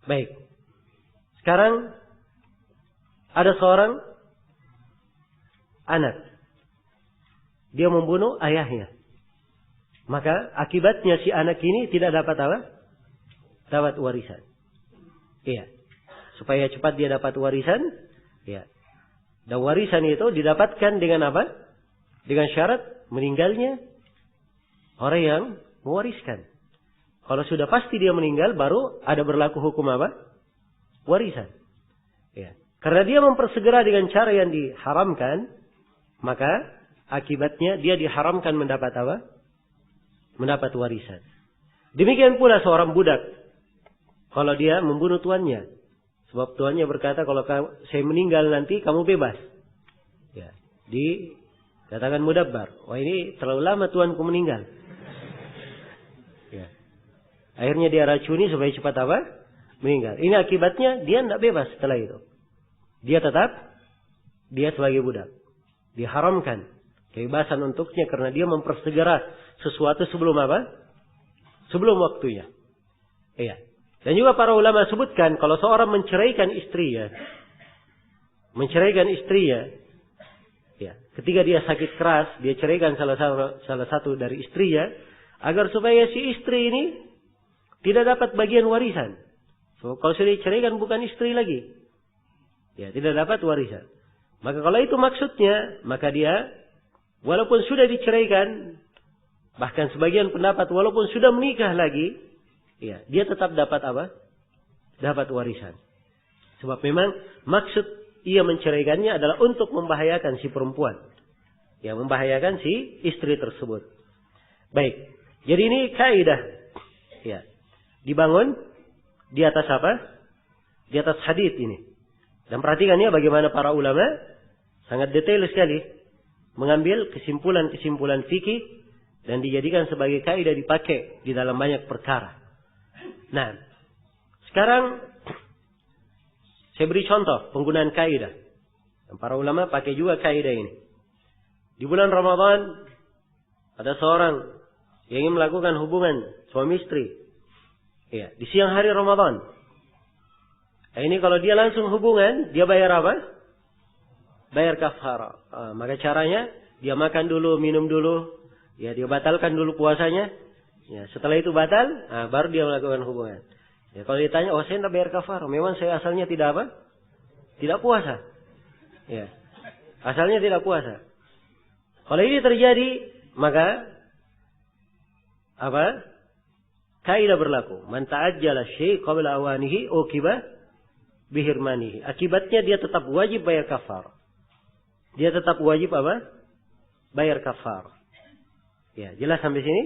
baik. Sekarang ada seorang anak, dia membunuh ayahnya. Maka akibatnya si anak ini tidak dapat apa? Dapat warisan. Iya. Supaya cepat dia dapat warisan, ya. Dan warisan itu didapatkan dengan apa? Dengan syarat meninggalnya orang yang mewariskan. Kalau sudah pasti dia meninggal, baru ada berlaku hukum apa? Warisan. Ya. Karena dia mempersegera dengan cara yang diharamkan, maka akibatnya dia diharamkan mendapat apa? Mendapat warisan. Demikian pula seorang budak. Kalau dia membunuh tuannya. Sebab tuannya berkata, kalau saya meninggal nanti kamu bebas. Ya. Dikatakan mudabbar. Wah, ini terlalu lama tuanku meninggal. Ya. Akhirnya dia racuni supaya cepat apa? Meninggal. Ini akibatnya dia tidak bebas setelah itu. Dia sebagai budak. Diharamkan kebebasan untuknya karena dia mempersegera sesuatu sebelum apa? Sebelum waktunya. Iya. Dan juga para ulama sebutkan kalau seorang menceraikan istrinya, ya, ketika dia sakit keras, dia ceraikan salah satu dari istrinya, agar supaya si istri ini tidak dapat bagian warisan. So, kalau sudah diceraikan bukan istri lagi, ya tidak dapat warisan. Maka kalau itu maksudnya, maka dia walaupun sudah diceraikan, bahkan sebagian pendapat walaupun sudah menikah lagi, ya dia tetap dapat apa? Dapat warisan. Sebab memang maksud ia menceraikannya adalah untuk membahayakan si perempuan, ya membahayakan si istri tersebut. Baik. Jadi ini kaidah, ya dibangun di atas apa? Di atas hadits ini. Dan perhatikan ya bagaimana para ulama sangat detail sekali mengambil kesimpulan-kesimpulan fikih dan dijadikan sebagai kaidah dipakai di dalam banyak perkara. Nah, sekarang saya beri contoh penggunaan kaidah. Dan para ulama pakai juga kaidah ini. Di bulan Ramadan ada seorang Dia ingin melakukan hubungan suami istri. Ya, di siang hari Ramadan. Nah, ini kalau dia langsung hubungan, dia bayar apa? Bayar kafarah. Maka caranya dia makan dulu, minum dulu, ya dia batalkan dulu puasanya. Ya, setelah itu batal, baru dia melakukan hubungan. Ya, kalau ditanya, oh saya tidak bayar kafarah, memang saya asalnya tidak apa? Tidak puasa. Ya, asalnya tidak puasa. Kalau ini terjadi, maka apa? Kaidah berlaku. Man ta'ajjala syai' qabla awanihi uqiba bihirmanihi. Akibatnya dia tetap wajib bayar kafarah. Dia tetap wajib apa? Bayar kafarah. Ya, jelas sampai sini?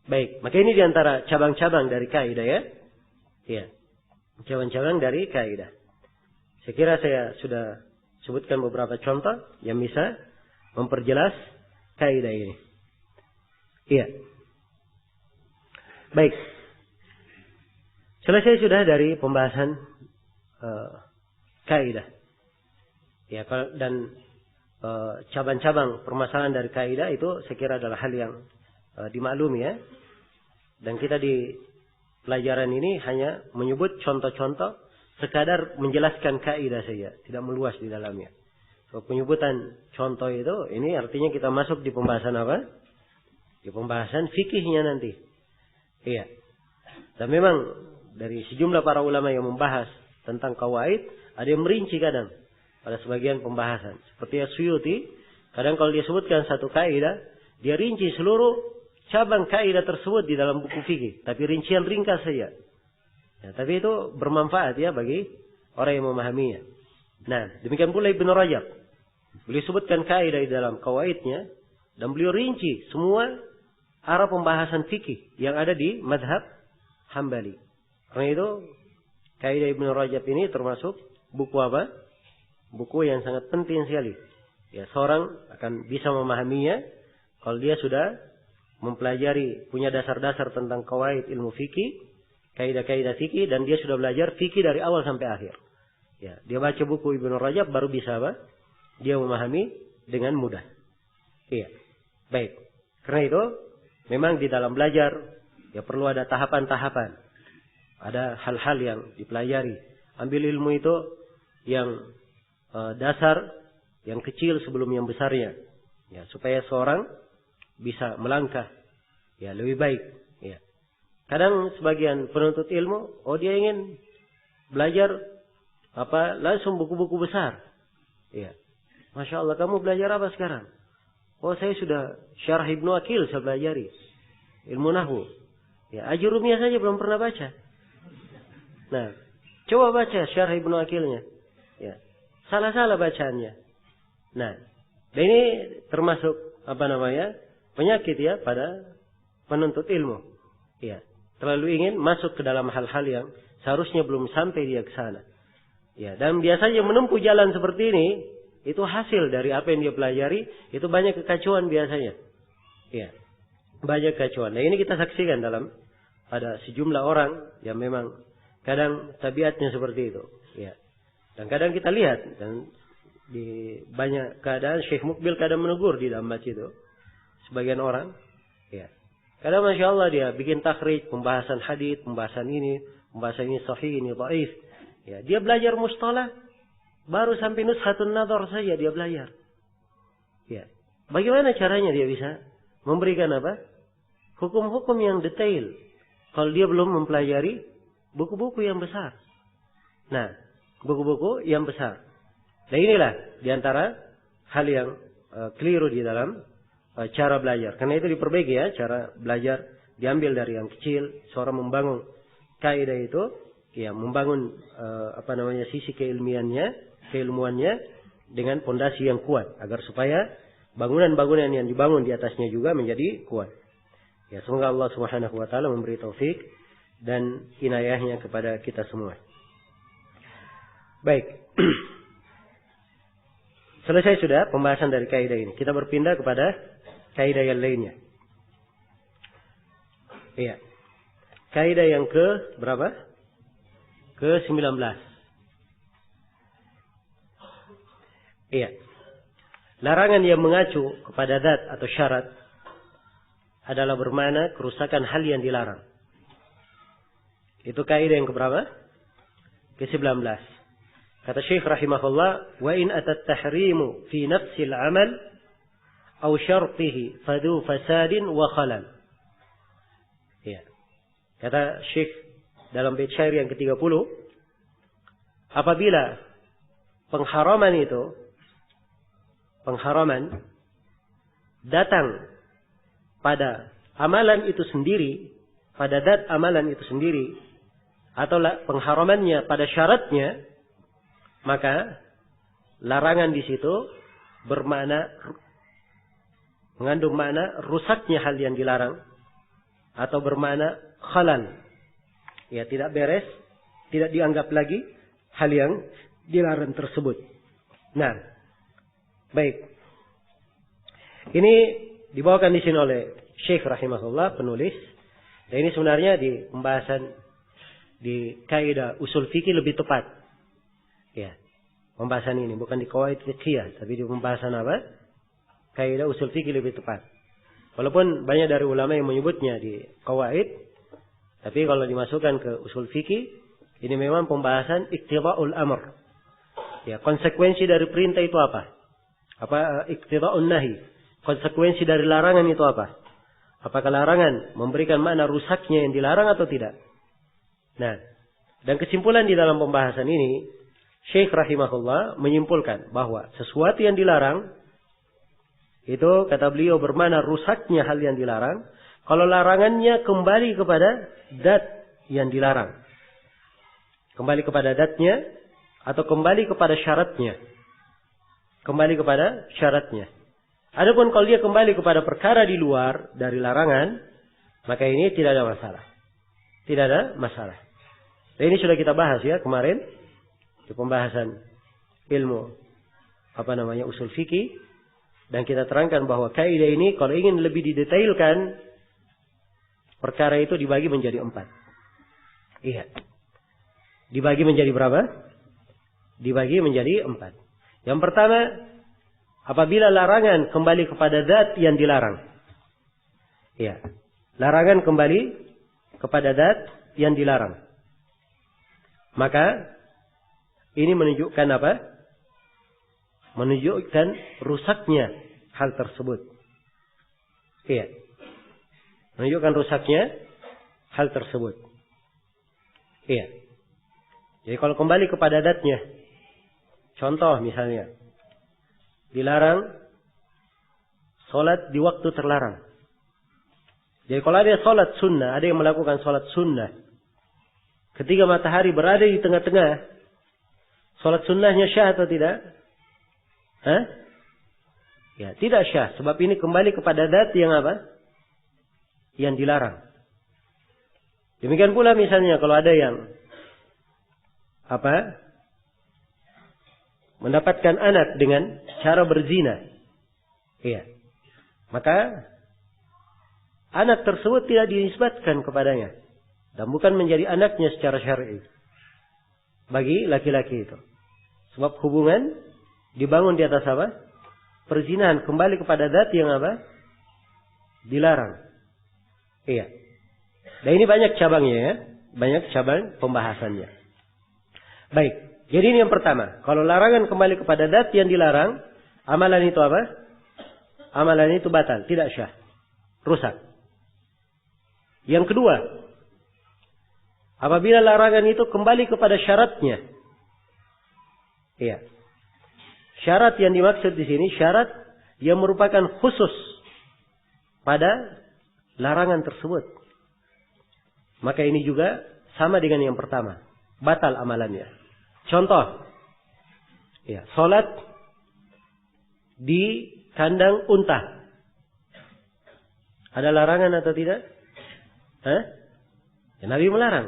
Baik, maka ini diantara cabang-cabang dari kaidah ya. Ya, cabang-cabang dari kaidah. Saya kira saya sudah sebutkan beberapa contoh yang bisa memperjelas kaidah ini. Iya. Baik. Selesai sudah dari pembahasan kaidah. Ya, dan cabang-cabang permasalahan dari kaidah itu saya kira adalah hal yang dimaklumi ya. Dan kita di pelajaran ini hanya menyebut contoh-contoh sekadar menjelaskan kaidah saja, tidak meluas di dalamnya. So, penyebutan contoh itu ini artinya kita masuk di pembahasan apa? Di pembahasan fikihnya nanti. Iya. Dan memang dari sejumlah para ulama yang membahas tentang kawaid, ada yang merinci kadang pada sebagian pembahasan. Seperti Suyuti, kadang kalau dia sebutkan satu kaidah, dia rinci seluruh cabang kaidah tersebut di dalam buku fikih, tapi rincian ringkas saja. Ya, tapi itu bermanfaat ya bagi orang yang memahaminya. Nah, demikian pula Ibnu Rajab. Beliau sebutkan kaidah di dalam kawaidnya dan beliau rinci semua arah pembahasan fikih yang ada di mazhab Hambali. Karena itu kaidah Ibnu Rajab ini termasuk buku apa? Buku yang sangat penting sekali. Ya, seorang akan bisa memahaminya kalau dia sudah mempelajari, punya dasar-dasar tentang kawaid ilmu fikih, kaidah-kaidah fikih, dan dia sudah belajar fikih dari awal sampai akhir. Ya, dia baca buku Ibnu Rajab baru bisa apa? Dia memahami dengan mudah. Iya. Baik. Karena itu memang di dalam belajar ya perlu ada tahapan-tahapan. Ada hal-hal yang dipelajari. Ambil ilmu itu yang dasar, yang kecil sebelum yang besarnya. Ya, supaya seorang bisa melangkah ya lebih baik. Ya. Kadang sebagian penuntut ilmu, dia ingin belajar langsung buku-buku besar. Ya. Masya Allah, kamu belajar apa sekarang? Oh, saya sudah Syarah Ibnu Aqil saya pelajari. Ilmu nahwu. Ya, Ajurumiyah saja belum pernah baca. Nah, coba baca Syarah Ibnu Aqilnya. Ya. Salah-salah bacaannya. Nah, dan ini termasuk penyakit ya pada penuntut ilmu. Ya, terlalu ingin masuk ke dalam hal-hal yang seharusnya belum sampai dia ke sana. Ya, dan biasanya menempuh jalan seperti ini itu hasil dari apa yang dia pelajari, itu banyak kekacauan biasanya. Ya. Banyak kekacauan. Nah, ini kita saksikan pada sejumlah orang yang memang kadang tabiatnya seperti itu. Ya. Dan kadang kita lihat dan di banyak keadaan Syekh Mukbil kadang menegur di dalam masjid itu sebagian orang. Ya. Kadang Masya Allah dia bikin takhrij, pembahasan hadits, pembahasan ini sahih, ini dhaif. Ya, dia belajar mustalah baru sampai Nushatun Nadhar saja dia belajar. Ya. Bagaimana caranya dia bisa memberikan hukum-hukum yang detail kalau dia belum mempelajari buku-buku yang besar. Nah, buku-buku yang besar. Nah, inilah diantara hal yang keliru di dalam cara belajar. Karena itu diperbaiki ya, cara belajar diambil dari yang kecil. Seorang membangun kaidah itu, ya membangun sisi keilmuannya dengan pondasi yang kuat agar supaya bangunan-bangunan yang dibangun di atasnya juga menjadi kuat. Ya, semoga Allah Subhanahu wa taala memberi taufik dan inayahnya kepada kita semua. Baik. Selesai sudah pembahasan dari kaidah ini. Kita berpindah kepada kaidah yang lainnya. Iya. Kaidah yang ke berapa? Ke-19. Iya. Larangan yang mengacu kepada zat atau syarat adalah bermakna kerusakan hal yang dilarang. Itu kaidah yang keberapa? Ke-19. Kata Syekh rahimahullah, wa in atat tahrimu fi nafsil amal aw syartihi fadhu fasadin wa khalal. Ya. Kata Syekh dalam bait syair yang ke-30, apabila pengharaman datang pada amalan itu sendiri, pada zat amalan itu sendiri, atau pengharamannya pada syaratnya, maka larangan di situ bermakna, mengandung makna rusaknya hal yang dilarang, atau bermakna khalal. Ya, tidak beres, tidak dianggap lagi hal yang dilarang tersebut. Nah, baik. Ini dibawakan di sini oleh Syekh rahimahullah, penulis. Dan ini sebenarnya di pembahasan di kaidah usul fikih lebih tepat. Ya. Pembahasan ini bukan di qawaid fiqhiyah, tapi di pembahasan apa? Kaidah usul fikih lebih tepat. Walaupun banyak dari ulama yang menyebutnya di qawaid, tapi kalau dimasukkan ke usul fikih, ini memang pembahasan iqtida'ul amr. Ya, konsekuensi dari perintah itu apa? Apa iqtida'un nahi? Konsekuensi dari larangan itu apa? Apakah larangan memberikan makna rusaknya yang dilarang atau tidak? Nah, dan kesimpulan di dalam pembahasan ini, Syekh rahimahullah menyimpulkan bahwa sesuatu yang dilarang itu, kata beliau, bermakna rusaknya hal yang dilarang kalau larangannya kembali kepada zat yang dilarang. Kembali kepada zatnya atau kembali kepada syaratnya. Kembali kepada syaratnya. Adapun kalau dia kembali kepada perkara di luar dari larangan, maka ini tidak ada masalah. Tidak ada masalah. Dan ini sudah kita bahas ya kemarin di pembahasan ilmu usul fikih, dan kita terangkan bahwa kaidah ini kalau ingin lebih didetailkan, perkara itu dibagi menjadi 4. Iya. Dibagi menjadi berapa? Dibagi menjadi 4. Yang pertama, apabila larangan kembali kepada zat yang dilarang. Ya. Larangan kembali kepada zat yang dilarang. Maka ini menunjukkan apa? Menunjukkan rusaknya hal tersebut. Iya. Menunjukkan rusaknya hal tersebut. Iya. Jadi kalau kembali kepada zatnya, contoh misalnya, dilarang sholat di waktu terlarang. Jadi kalau ada sholat sunnah, ada yang melakukan sholat sunnah, ketika matahari berada di tengah-tengah, sholat sunnahnya syah atau tidak? Hah? Ya, tidak syah. Sebab ini kembali kepada zat yang apa? Yang dilarang. Demikian pula misalnya kalau ada yang mendapatkan anak dengan cara berzina. Iya. Maka anak tersebut tidak dinisbatkan kepadanya dan bukan menjadi anaknya secara syar'i bagi laki-laki itu. Sebab hubungan dibangun di atas apa? Perzinahan, kembali kepada zat yang apa? Dilarang. Iya. Dan ini banyak cabangnya ya, banyak cabang pembahasannya. Baik. Jadi ini yang pertama. Kalau larangan kembali kepada zat yang dilarang, amalan itu apa? Amalan itu batal, tidak syah, rusak. Yang kedua, apabila larangan itu kembali kepada syaratnya. Iya. Syarat yang dimaksud di sini syarat yang merupakan khusus pada larangan tersebut. Maka ini juga sama dengan yang pertama, batal amalannya. Contoh, ya, salat di kandang unta. Ada larangan atau tidak? Hah? Ya, Nabi melarang.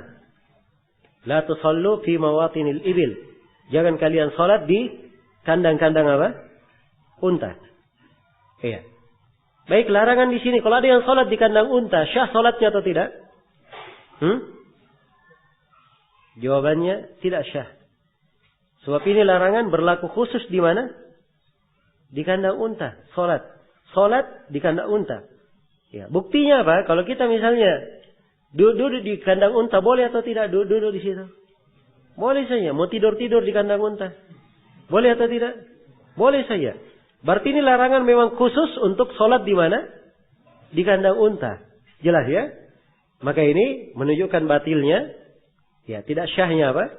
La tusallu fi mawatinil ibil. Jangan kalian salat di kandang-kandang apa? Unta. Iya. Baik, larangan di sini. Kalau ada yang salat di kandang unta, syah salatnya atau tidak? Jawabannya tidak syah. Sebab ini larangan berlaku khusus di mana? Di kandang unta. Salat di kandang unta. Ya, buktinya apa? Kalau kita misalnya duduk di kandang unta, boleh atau tidak duduk di situ? Boleh saja. Mau tidur-tidur di kandang unta, boleh atau tidak? Boleh saja. Berarti ini larangan memang khusus untuk sholat di mana? Di kandang unta. Jelas ya? Maka ini menunjukkan batilnya, ya, tidak syahnya apa?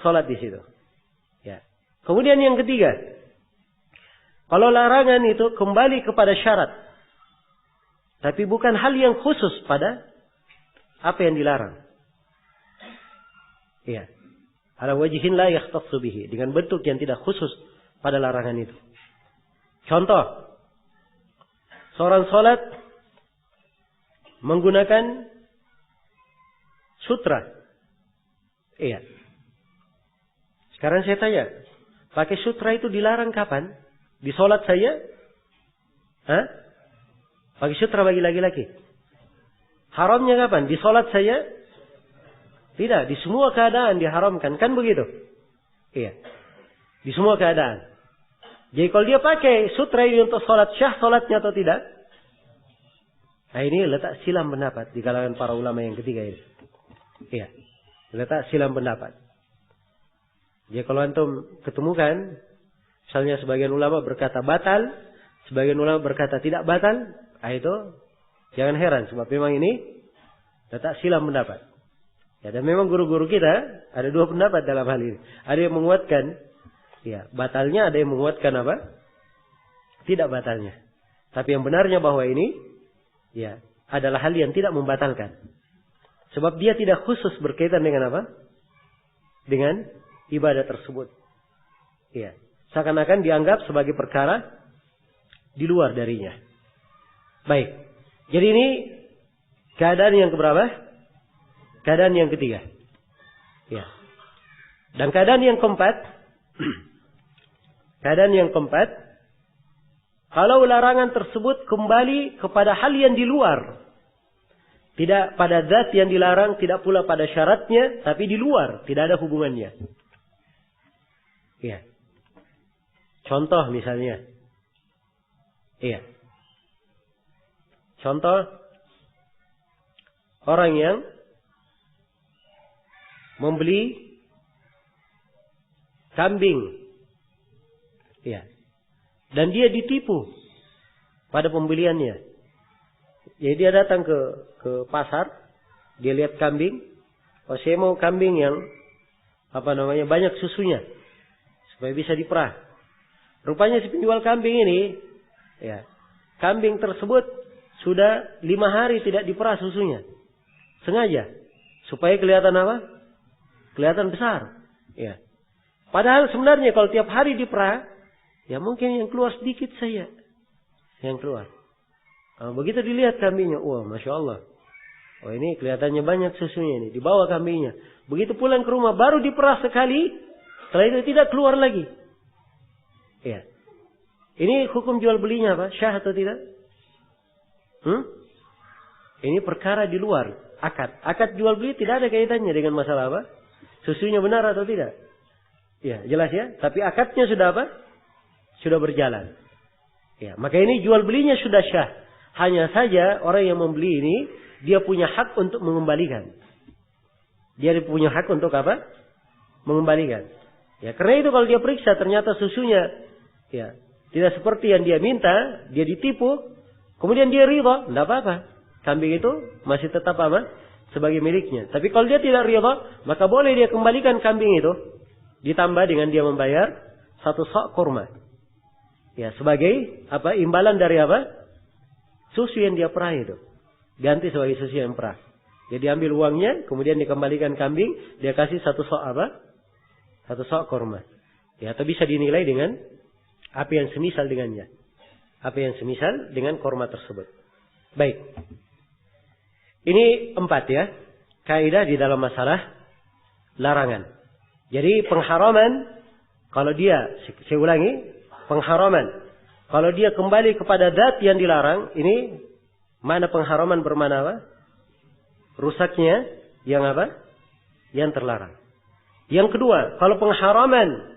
Sholat di situ. Ya. Kemudian yang ketiga, kalau larangan itu kembali kepada syarat, tapi bukan hal yang khusus pada apa yang dilarang. Iya. Ala wajhin la yakhtassu bihi, dengan bentuk yang tidak khusus pada larangan itu. Contoh, seorang sholat menggunakan sutra. Iya. Sekarang saya tanya, pakai sutra itu dilarang kapan? Di sholat saya? Hah? Pakai sutra bagi laki-laki. Haramnya kapan? Di sholat saya? Tidak, di semua keadaan diharamkan. Kan begitu? Iya. Di semua keadaan. Jadi kalau dia pakai sutra ini untuk sholat, syah sholatnya atau tidak? Nah ini letak silam pendapat di kalangan para ulama yang ketiga ini. Iya. Letak silam pendapat. Jadi kalau antum ketemukan, misalnya sebagian ulama berkata batal, sebagian ulama berkata tidak batal, itu jangan heran. Sebab memang ini letak silam pendapat. Ya, dan memang guru-guru kita ada dua pendapat dalam hal ini. Ada yang menguatkan ya, batalnya, ada yang menguatkan apa? Tidak batalnya. Tapi yang benarnya bahwa ini ya, adalah hal yang tidak membatalkan. Sebab dia tidak khusus berkaitan dengan apa? Dengan ibadah tersebut. Ya. Seakan-akan dianggap sebagai perkara di luar darinya. Baik. Jadi ini keadaan yang keberapa? Keadaan yang ketiga. Ya. Dan keadaan yang keempat, kalau larangan tersebut kembali kepada hal yang di luar, tidak pada zat yang dilarang, tidak pula pada syaratnya, tapi di luar, tidak ada hubungannya. Ya. Contoh misalnya. Iya. Contoh orang yang membeli kambing. Iya. Dan dia ditipu pada pembeliannya. Jadi dia datang ke pasar, dia lihat kambing, oh saya mau kambing yang banyak susunya supaya bisa diperah. Rupanya si penjual kambing ini, ya, kambing tersebut sudah 5 hari tidak diperah susunya. Sengaja supaya kelihatan apa? Kelihatan besar. Ya. Padahal sebenarnya kalau tiap hari diperah, ya mungkin yang keluar sedikit saja. Yang keluar. Nah, begitu dilihat kambingnya, wah Masya Allah. Oh ini kelihatannya banyak susunya ini. Dibawa kambingnya. Begitu pulang ke rumah baru diperah sekali. Setelah itu tidak keluar lagi. Ya. Ini hukum jual belinya apa? Syah atau tidak? Ini perkara di luar akad. Akad jual beli tidak ada kaitannya dengan masalah apa? Susunya benar atau tidak? Ya, jelas ya. Tapi akadnya sudah apa? Sudah berjalan. Ya, maka ini jual belinya sudah syah. Hanya saja orang yang membeli ini dia punya hak untuk mengembalikan. Dia punya hak untuk apa? Mengembalikan. Ya, karena itu kalau dia periksa ternyata susunya ya tidak seperti yang dia minta, dia ditipu, kemudian dia ridha, tidak apa-apa. Kambing itu masih tetap apa? Sebagai miliknya. Tapi kalau dia tidak ridha, maka boleh dia kembalikan kambing itu, ditambah dengan dia membayar 1 sok kurma. Ya, sebagai apa? Imbalan dari apa? Susu yang dia perah itu. Ganti sebagai susu yang perah. Jadi ambil uangnya, kemudian dikembalikan kambing, dia kasih 1 sok apa? 1 sok kurma. Ya, atau bisa dinilai dengan apa yang semisal dengannya. Apa yang semisal dengan kurma tersebut. Baik. Ini 4 ya. Kaidah di dalam masalah larangan. Jadi pengharaman, kalau dia, saya ulangi, pengharaman. Kalau dia kembali kepada zat yang dilarang, ini mana pengharaman bermana apa? Rusaknya yang apa? Yang terlarang. Yang kedua, kalau pengharaman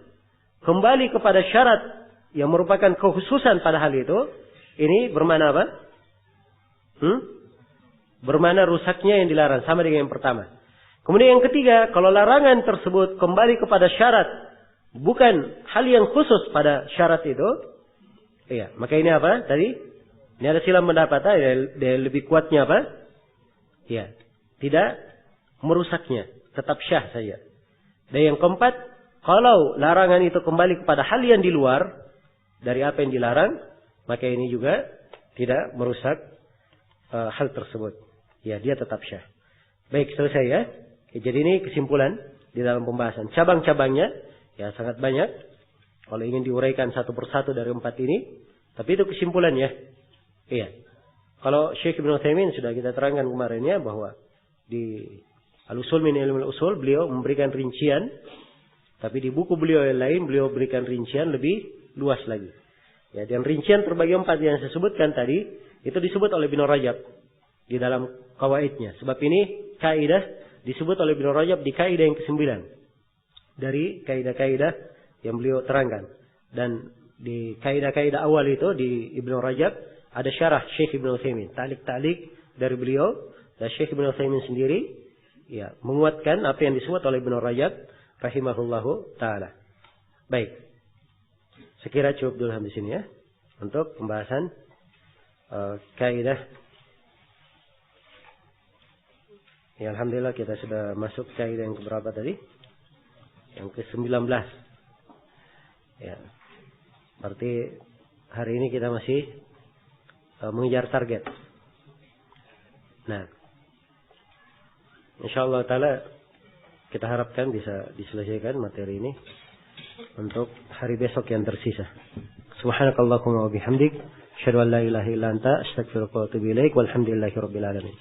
kembali kepada syarat yang merupakan kekhususan pada hal itu, ini bermana apa? Bermana rusaknya yang dilarang. Sama dengan yang pertama. Kemudian yang ketiga, kalau larangan tersebut kembali kepada syarat. Bukan hal yang khusus pada syarat itu. Iya, maka ini apa tadi? Ini ada silang pendapat. Ada lebih kuatnya apa? Iya, tidak merusaknya. Tetap syah saja. Dan yang keempat, kalau larangan itu kembali kepada hal yang di luar dari apa yang dilarang, maka ini juga tidak merusak hal tersebut. Ya, dia tetap syah. Baik, selesai ya. Jadi ini kesimpulan di dalam pembahasan. Cabang-cabangnya ya sangat banyak. Kalau ingin diuraikan satu persatu dari 4 ini, tapi itu kesimpulannya. Iya. Kalau Syekh Ibnu Utsaimin sudah kita terangkan kemarinnya bahwa di Al-Usul min Ilmul Usul beliau memberikan rincian, tapi di buku beliau yang lain beliau berikan rincian lebih luas lagi. Ya, dan rincian terbagi 4 yang saya sebutkan tadi itu disebut oleh Ibnu Rajab di dalam kawaidnya. Sebab ini kaidah disebut oleh Ibnu Rajab di kaidah yang ke-9 dari kaidah-kaidah yang beliau terangkan. Dan di kaidah-kaidah awal itu di Ibnu Rajab ada syarah Syekh Ibnu Utsaimin, ta'liq dari beliau, dan Syekh Ibnu Utsaimin sendiri ya menguatkan apa yang disebut oleh Ibnu Rajab rahimahullahu taala. Baik. Sekira cukup dulu di sini ya untuk pembahasan kaidah. Ya, alhamdulillah kita sudah masuk kaidah yang keberapa tadi? Yang ke-19. Ya. Berarti hari ini kita masih mengejar target. Nah, insyaallah taala kita harapkan bisa diselesaikan materi ini untuk hari besok yang tersisa. Subhanakallahumma wa bihamdik, asyhadu an la ilaha illa anta, astaghfiruka wa atubu ilaik, walhamdulillahirabbil alamin.